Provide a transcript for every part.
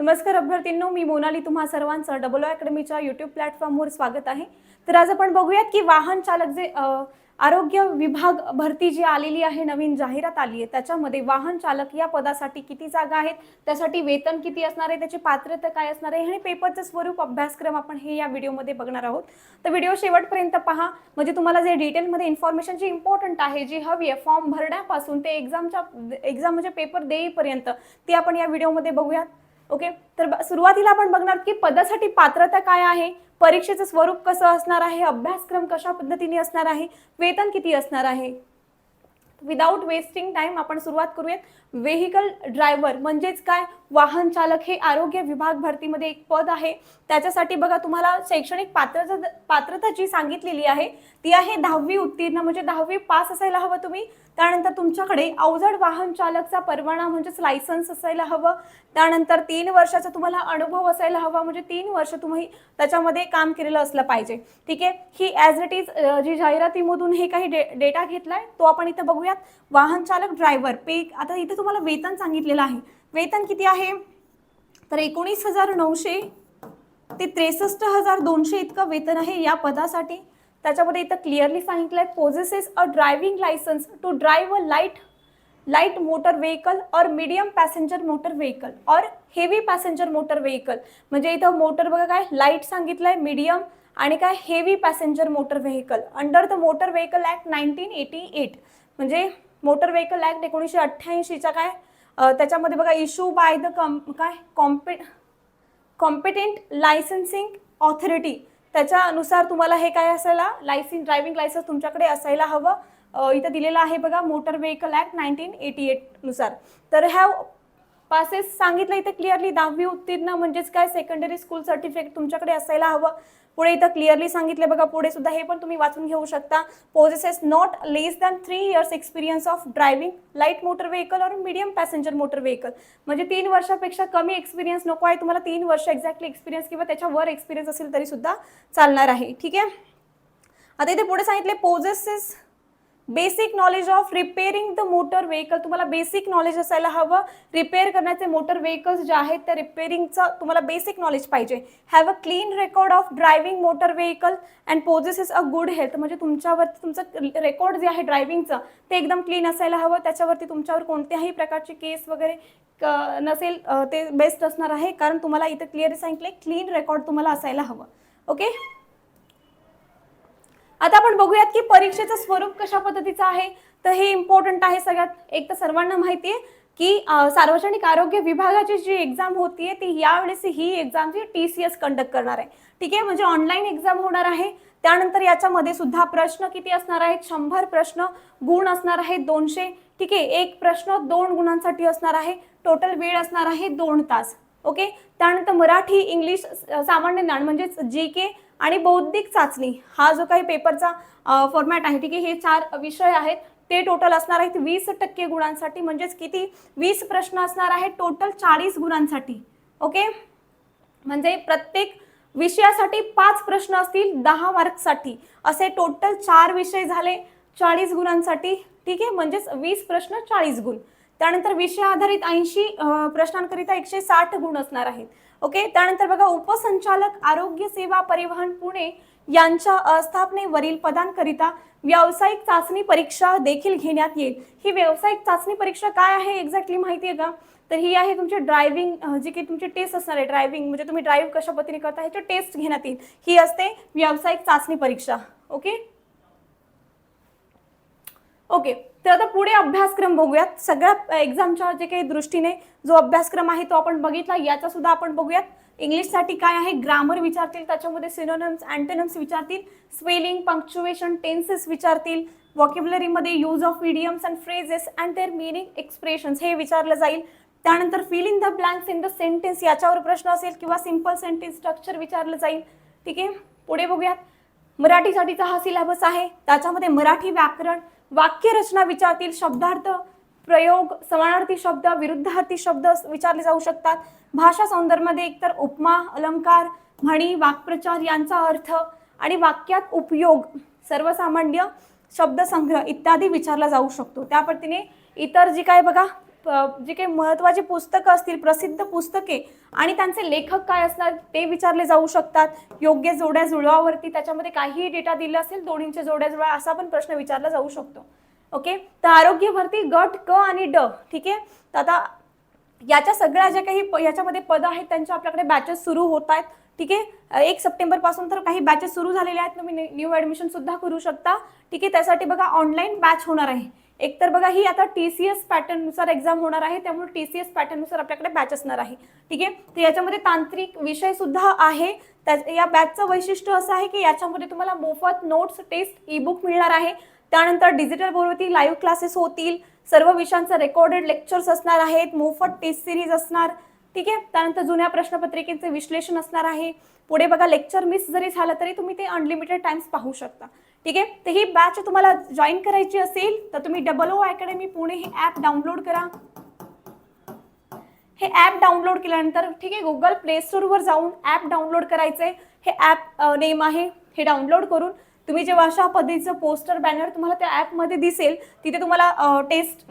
नमस्कार अभ्यर्थींनो, मी मोनाली तुम्हा सर्वांचं डबल अकॅडमीच्या यूट्यूब प्लॅटफॉर्मवर स्वागत आहे। तर आज आपण बघूयात की वाहन चालक जे आरोग्य विभाग भरती जी आलेली आहे, नवीन जाहिरात आली आहे, त्याच्यामध्ये वाहन चालक या पदासाठी किती जागा आहेत, त्यासाठी वेतन किती असणार आहे, त्याची पात्रता काय असणार आहे आणि पेपरचं स्वरूप अभ्यासक्रम आपण हे या व्हिडिओमध्ये बघणार आहोत। तर व्हिडिओ शेवटपर्यंत पहा, म्हणजे तुम्हाला जे डिटेलमध्ये इन्फॉर्मेशन जी इम्पॉर्टंट आहे, जी हवी आहे फॉर्म भरण्यापासून ते एक्झाम म्हणजे पेपर देईपर्यंत ती आपण या व्हिडिओमध्ये बघूयात। ओके, तर सुरुवातीला आपण बघणार की पदासाठी पात्रता काय आहे, परीक्षेचं स्वरूप कसं असणार आहे, अभ्यासक्रम कशा पद्धतीने असणार आहे, वेतन किती असणार आहे। विदाउट वेस्टिंग टाइम आपण सुरुवात करूयात। व्हेइकल ड्रायव्हर म्हणजेच काय, वाहन चालक हे आरोग्य विभाग भरतीमध्ये एक पद आहे। त्याच्यासाठी बघा तुम्हाला शैक्षणिक पात्रता जी सांगितलेली आहे ती आहे 10वी उत्तीर्ण, म्हणजे 10वी पास असायला हवं तुम्ही। त्यानंतर तुमच्याकडे अवजड वाहन चालकचा परवाना म्हणजेच लायसन्स असायला हवं। त्यानंतर 3 वर्षाचा तुम्हाला अनुभव असायला हवा, म्हणजे 3 वर्ष तुम्ही त्याच्यामध्ये काम केलेलं असलं पाहिजे। ठीक आहे, ही ॲज इट इज जी जाहिरातीमधून हे काही डेटा घेतलाय तो आपण इथे बघूयात। वाहन चालक ड्रायव्हर पे, आता इथे तुम्हाला वेतन सांगितलेलं आहे। वेतन किती आहे, तर 19,900 ते 63,200 इतकं वेतन आहे या पदासाठी। त्याच्यामध्ये इथं क्लिअरली सांगितलंय, possesses a driving licence to drive a light motor vehicle or medium passenger motor vehicle or heavy passenger motor vehicle. म्हणजे इथं मोटर बघा काय लाईट सांगितलंय, मीडियम आणि काय heavy passenger motor vehicle under the motor vehicle act 1988, म्हणजे motor vehicle act 1988चा काय त्याच्यामध्ये बघा issue by the competent licensing authority, त्याच्यानुसार तुम्हाला हे काय असायला ड्रायव्हिंग लायसन्स तुमच्याकडे असायला हवं। इथं दिलेलं आहे बघा मोटर व्हेकल ऍक्ट 1988 नुसार। तर ह्या पासेस सांगितलं इथे क्लिअरली, 10वी उत्तीर्ण म्हणजेच काय सेकंडरी स्कूल सर्टिफिकेट तुमच्याकडे असायला हवं। पुढे इथं क्लिअरली सांगितले बघा, पुढे सुद्धा हे पण तुम्ही वाचून घेऊ शकता। Possesses not less than 3 years experience of driving light motor vehicle or medium passenger motor vehicle, म्हणजे 3 वर्षापेक्षा कमी एक्सपिरियन्स नको आहे तुम्हाला, 3 वर्ष एक्झॅक्टली एक्सपिरियन्स किंवा त्याच्यावर एक्सपिरियन्स असेल तरी सुद्धा चालणार आहे। ठीक आहे, आता इथे पुढे सांगितले possesses basic knowledge of repairing the motor vehicle, तुम्हाला बेसिक नॉलेज असायला हवं। रिपेअर करण्याचे मोटर व्हेकल्स जे आहेत त्या रिपेअरिंगचं तुम्हाला बेसिक नॉलेज पाहिजे। Have a clean record of driving motor vehicle and possesses a good health, म्हणजे तुमच्यावरती तुमचं रेकॉर्ड जे आहे ड्रायव्हिंगचं ते एकदम क्लीन असायला हवं। त्याच्यावरती तुमच्यावर कोणत्याही प्रकारची केस वगैरे नसेल, ते बेस्ट असणार आहे, कारण तुम्हाला इथे क्लिअरली सांगितले क्लीन रेकॉर्ड तुम्हाला असायला हवं। ओके, आता आपण बघूयात की परीक्षेचं स्वरूप कशा पद्धतीचं आहे। तर हे इम्पॉर्टंट आहे सगळ्यात। एक तर सर्वांना माहिती आहे की सार्वजनिक आरोग्य विभागाची जी एक्झाम होतीये ती यावेळेस ही एक्झाम जी TCS कंडक्ट करणार आहे। ठीक आहे, म्हणजे ऑनलाईन एक्झाम होणार आहे। त्यानंतर याच्यामध्ये सुद्धा प्रश्न किती असणार आहेत, 100 प्रश्न, गुण असणार आहेत 200। ठीक आहे, एक प्रश्न 2 गुणांसाठी असणार आहे, टोटल वेळ असणार आहे 2 तास। ओके, त्यानंतर मराठी, इंग्लिश, सामान्य ज्ञान म्हणजेच GK आणि बौद्धिक चाचणी, हा जो काही पेपरचा फॉर्मॅट आहे। ठीक आहे, हे 4 विषय आहेत, ते टोटल असणार आहेत 20% गुणांसाठी, म्हणजेच किती 20 प्रश्न असणार आहेत टोटल 40 गुणांसाठी। ओके, म्हणजे प्रत्येक विषयासाठी 5 प्रश्न असतील 10 मार्क्ससाठी, असे टोटल 4 विषय झाले 40 गुणांसाठी। ठीक आहे, म्हणजेच 20 प्रश्न 40 गुण। त्यानंतर विषय आधारित 80 प्रश्नांकरिता 160 गुण असणार आहेत। ओके, त्यानंतर बघा उपसंचालक आरोग्य सेवा परिवहन पुणे यांच्या स्थापनेवरील पदांकरिता व्यावसायिक चाचणी परीक्षा देखील घेण्यात येईल। ही व्यावसायिक चाचणी परीक्षा काय आहे एक्झॅक्टली माहिती आहे का, तर ही आहे तुमची ड्रायव्हिंग जी की तुमची टेस्ट असणार आहे। ड्रायव्हिंग म्हणजे तुम्ही ड्राईव्ह कशा पद्धतीने करता ह्याची टेस्ट घेण्यात येईल, ही असते व्यावसायिक चाचणी परीक्षा। ओके ओके, तर आता पुढे अभ्यासक्रम बघूयात। सगळ्या एक्झामच्या जे काही दृष्टीने जो अभ्यासक्रम आहे तो आपण बघितला, याचा सुद्धा आपण बघूयात। इंग्लिशसाठी काय आहे, ग्रामर विचारतील, त्याच्यामध्ये सिनोनिम्स, अँटोनिम्स विचारतील, स्पेलिंग, पंक्च्युएशन, टेन्सेस विचारतील, व्हॉकॅब्युलरीमध्ये use of idioms and phrases and their meaning expressions हे विचारलं जाईल। त्यानंतर fill in the blanks in the sentence याच्यावर प्रश्न असेल किंवा सिंपल सेंटेन्स स्ट्रक्चर विचारलं जाईल। ठीक आहे, पुढे बघूयात। मराठीसाठीचा हा सिलेबस आहे, त्याच्यामध्ये मराठी व्याकरण, वाक्यरचना विचारतील, शब्दार्थ, प्रयोग, समानार्थी शब्द, विरुद्धार्थी शब्द विचारले जाऊ शकतात। भाषा सौंदर्यामध्ये एकतर उपमा, अलंकार, म्हणी, वाक्प्रचार यांचा अर्थ आणि वाक्यात उपयोग, सर्वसामान्य शब्दसंग्रह इत्यादी विचारला जाऊ शकतो। त्या पद्धतीने इतर जी काय बघा जे काही महत्त्वाची पुस्तकं असतील, प्रसिद्ध पुस्तके आणि त्यांचे लेखक काय असणार ते विचारले जाऊ शकतात. योग्य जोड्या जुळवावरती त्याच्यामध्ये काहीही डेटा दिला असेल, दोन्हींच्या जोड्या जुळवा असा पण प्रश्न विचारला जाऊ शकतो. ओके, तर आरोग्य भरती गट क आणि ड. ठीक आहे, तर आता याच्या सगळ्या ज्या काही याच्यामध्ये पद आहेत त्यांच्या आपल्याकडे बॅचेस सुरू होत आहेत. ठीक आहे, 1 सप्टेंबर पासून तर काही बॅचेस सुरू झालेल्या आहेत, तुम्ही न्यू ॲडमिशन सुद्धा करू शकता. ठीक आहे, त्यासाठी बघा ऑनलाईन बॅच होणार आहे. एक तर बघा ही आता TCS पॅटर्ननुसार एक्झाम होणार आहे, त्यामुळे TCS पॅटर्ननुसार आपल्याकडे बॅच असणार आहे. ठीक आहे, तर याच्यामध्ये तांत्रिक विषय सुद्धा आहे. या बॅचचं वैशिष्ट्य असं आहे की याच्यामध्ये तुम्हाला मोफत नोट्स, टेस्ट, ई-बुक मिळणार आहे. त्यानंतर डिजिटल बोर्डवरती लाईव्ह क्लासेस होतील, सर्व विषयांचं रेकॉर्डेड लेक्चर्स असणार आहेत, मोफत टेस्ट सिरीज असणार. ठीक आहे, त्यानंतर जुन्या प्रश्नपत्रिकेचे विश्लेषण असणार आहे. पुढे बघा लेक्चर मिस जरी झालं तरी तुम्ही ते अनलिमिटेड टाइम्स पाहू शकता. ठीक आहे, तर ही बॅच तुम्हाला जॉईन करायची असेल तर तुम्ही OO अकॅडमी पुणे हे ॲप डाउनलोड करा. हे ॲप डाउनलोड केल्यानंतर ठीक आहे गुगल प्ले स्टोअरवर जाऊन ॲप डाउनलोड करायचे. हे ॲप नेम आहे, हे डाउनलोड करून तुम्ही जेव्हा अशा पद्धतीचं पोस्टर बॅनर तुम्हाला त्या ॲपमध्ये दिसेल तिथे तुम्हाला टेस्ट,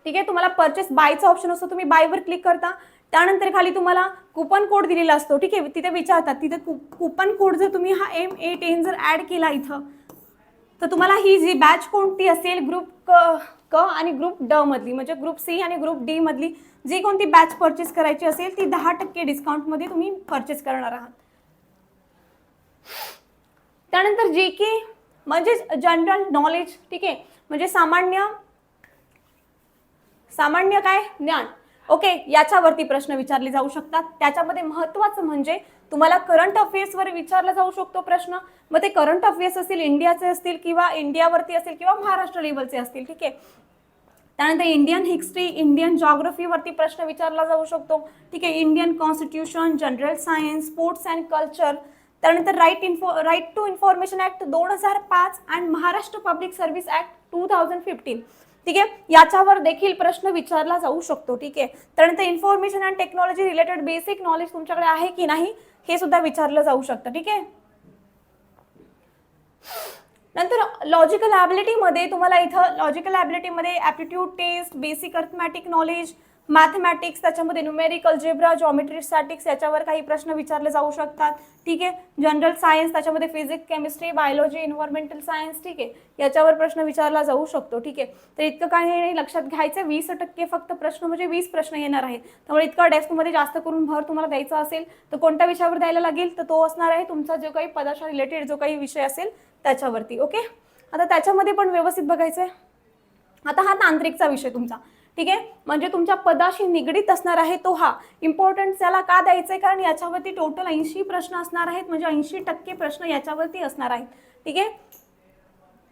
ठीक आहे, तुम्हाला परचेस बायचा ऑप्शन असतो, तुम्ही बायवर क्लिक करता. त्यानंतर खाली तुम्हाला कुपन कोड दिलेला असतो. ठीक आहे, तिथे विचारतात, तिथे कुपन कोड जर तुम्ही हा M8N जर ॲड केला इथं तर तुम्हाला ही जी बॅच कोणती असेल ग्रुप क आणि ग्रुप ड मधली म्हणजे ग्रुप C आणि ग्रुप D मधली जी कोणती बॅच परचेस करायची असेल ती 10% डिस्काउंटमध्ये तुम्ही परचेस करणार आहात. त्यानंतर GK म्हणजे जनरल नॉलेज. ठीक आहे, म्हणजे सामान्य काय ज्ञान. ओके, याच्यावरती प्रश्न विचारले जाऊ शकतात. त्याच्यामध्ये महत्त्वाचं म्हणजे तुम्हाला करंट अफेअर्सवर विचारला जाऊ शकतो प्रश्न. मग ते करंट अफेअर्स असतील, इंडियाचे असतील किंवा इंडियावरती असतील किंवा महाराष्ट्र लेवलचे असतील. ठीक आहे, त्यानंतर इंडियन हिस्ट्री, इंडियन जॉग्रफीवरती प्रश्न विचारला जाऊ शकतो. ठीक आहे, Indian constitution, general science, sports and culture. त्यानंतर राईट टू इन्फॉर्मेशन ॲक्ट 2005 आणि महाराष्ट्र पब्लिक सर्व्हिस ॲक्ट 2015. ठीक आहे, याच्यावर देखील प्रश्न विचारला जाऊ शकतो. ठीक आहे, त्यानंतर information and technology related basic knowledge तुमच्याकडे आहे की नाही हे सुद्धा विचारलं जाऊ शकतं. ठीक आहे, नंतर लॉजिकल ॲबिलिटीमध्ये तुम्हाला इथं लॉजिकल ॲबिलिटीमध्ये aptitude test, basic arithmetic knowledge, mathematics, त्याच्यामध्ये न्यूमेरिकल, जेब्रा, जॉमेट्री, स्टॅटिक्स याच्यावर काही प्रश्न विचारले जाऊ शकतात. ठीक आहे, जनरल सायन्स त्याच्यामध्ये physics, chemistry, biology, environmental science. ठीक आहे, याच्यावर प्रश्न विचारला जाऊ शकतो. ठीक आहे, तर इतकं काही नाही लक्षात घ्यायचं, 20% फक्त प्रश्न म्हणजे 20 प्रश्न येणार आहेत. त्यामुळे इतका डेस्कमध्ये जास्त करून भर तुम्हाला द्यायचा असेल तर कोणत्या विषयावर द्यायला लागेल तर तो असणार आहे तुमचा जो काही पदाच्या रिलेटेड जो काही विषय असेल त्याच्यावरती. ओके, आता त्याच्यामध्ये पण व्यवस्थित बघायचं आहे. आता हा तांत्रिकचा विषय तुमचा. ठीक आहे, म्हणजे तुमच्या पदाशी निगडीत असणार आहे तो हा इम्पॉर्टन्स त्याला का द्यायचं आहे कारण याच्यावरती टोटल 80 प्रश्न असणार आहेत, म्हणजे 80% प्रश्न याच्यावरती असणार आहेत. ठीक आहे,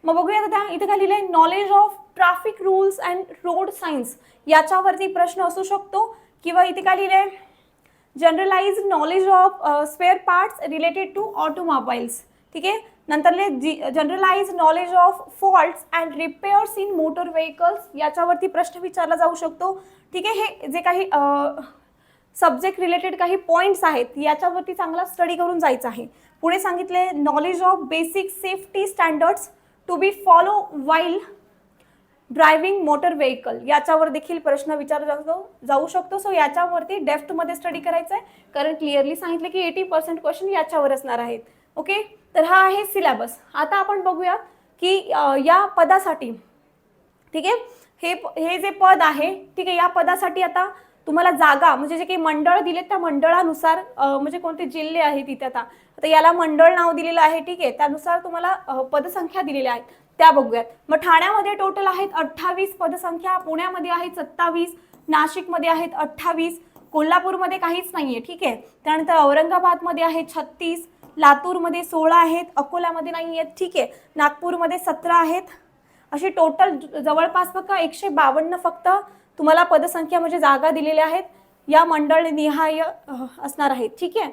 मग बघूया आता इथे काय लिहिलंय, knowledge of traffic rules and road science याच्यावरती प्रश्न असू शकतो. किंवा इथे काय लिहिलंय, generalise knowledge of spare parts related to automobiles. ठीक आहे, नंतरले generalise knowledge of faults and repairs in motor vehicles याच्यावरती प्रश्न विचारला जाऊ शकतो. ठीक आहे, हे जे काही सब्जेक्ट रिलेटेड काही पॉईंट्स आहेत याच्यावरती चांगला स्टडी करून जायचं आहे. पुढे सांगितले knowledge of basic safety standards to be follow while driving motor vehicle याच्यावर देखील प्रश्न विचारला जाऊ शकतो. सो याच्यावरती डेप्थमध्ये स्टडी करायचं आहे कारण क्लिअरली सांगितलं की 80% क्वेश्चन याच्यावर असणार आहेत. ओके, तर हा आहे सिलेबस. आता आपण बघूया की या पदासाठी ठीक आहे हे जे पद आहे ठीक आहे या पदासाठी आता तुम्हाला जागा म्हणजे जे काही मंडळ दिले त्या मंडळानुसार म्हणजे कोणते जिल्हे आहेत तिथे आता याला मंडळ नाव दिलेलं आहे. ठीक आहे, त्यानुसार तुम्हाला पदसंख्या दिलेल्या आहेत त्या बघूयात. मग ठाण्यामध्ये टोटल आहेत 28 पदसंख्या, पुण्यामध्ये आहेत 27, नाशिकमध्ये आहेत 28, कोल्हापूरमध्ये काहीच नाहीये. ठीक आहे, त्यानंतर औरंगाबादमध्ये आहेत 36, लातूरमध्ये 16 आहेत, अकोल्यामध्ये नाही आहेत. ठीक आहे, नागपूरमध्ये 17 आहेत. अशी टोटल जवळपास फक्त 152 फक्त तुम्हाला पदसंख्या म्हणजे जागा दिलेल्या आहेत या मंडळ निहाय असणार आहेत. ठीक आहे,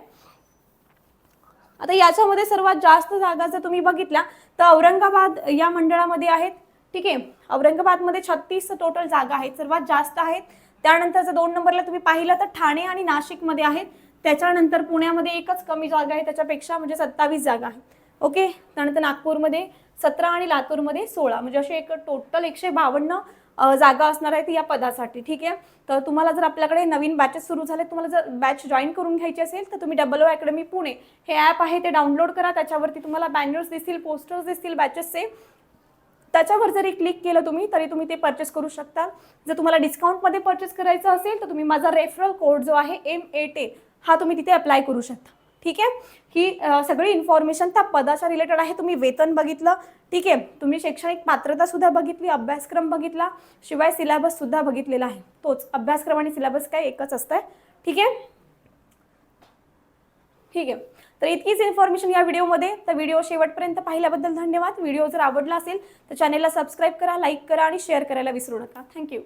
आता याच्यामध्ये सर्वात जास्त जागा जर तुम्ही बघितल्या तर औरंगाबाद या मंडळामध्ये आहेत. ठीक आहे, औरंगाबादमध्ये 36 टोटल जागा आहेत, सर्वात जास्त आहेत. त्यानंतर जर 2 नंबरला तुम्ही पाहिलं तर ठाणे आणि नाशिकमध्ये आहेत. त्याच्यानंतर पुण्यामध्ये एकच कमी जागा आहे त्याच्यापेक्षा म्हणजे 27 जागा आहेत. ओके, त्यानंतर नागपूरमध्ये 17 आणि लातूरमध्ये 16 म्हणजे असे एक टोटल 152 जागा असणार आहेत या पदासाठी. ठीक आहे. तर तुम्हाला जर आपल्याकडे नवीन बॅचेस सुरू झाले, तुम्हाला जर बॅच जॉईन करून घ्यायची असेल तर तुम्ही WO अकॅडमी पुणे हे ॲप आहे ते डाउनलोड करा. त्याच्यावरती तुम्हाला बॅनर्स दिसतील, पोस्टर्स दिसतील बॅचेसचे. त्याच्यावर जरी क्लिक केलं तुम्ही तरी तुम्ही ते परचेस करू शकता. जर तुम्हाला डिस्काउंटमध्ये परचेस करायचं असेल तर तुम्ही माझा रेफरल कोड जो आहे M8A हा तुम्ही तिथे अप्लाय करू शकता. ठीक आहे. ही सगळी इन्फॉर्मेशन त्या पदाच्या रिलेटेड आहे. तुम्ही वेतन बघितलं, ठीक आहे, तुम्ही शैक्षणिक पात्रता सुद्धा बघितली, अभ्यासक्रम बघितला, शिवाय सिलेबस सुद्धा बघितलेला आहे. तोच अभ्यासक्रम आणि सिलेबस काय एकच असतंय. ठीक आहे. ठीक आहे. तर इतकीच इन्फॉर्मेशन या व्हिडिओमध्ये. तर व्हिडिओ शेवटपर्यंत पाहिल्याबद्दल धन्यवाद. व्हिडिओ जर आवडला असेल तर चॅनेलला सबस्क्राईब करा, लाईक करा आणि शेअर करायला विसरू नका. थँक्यू.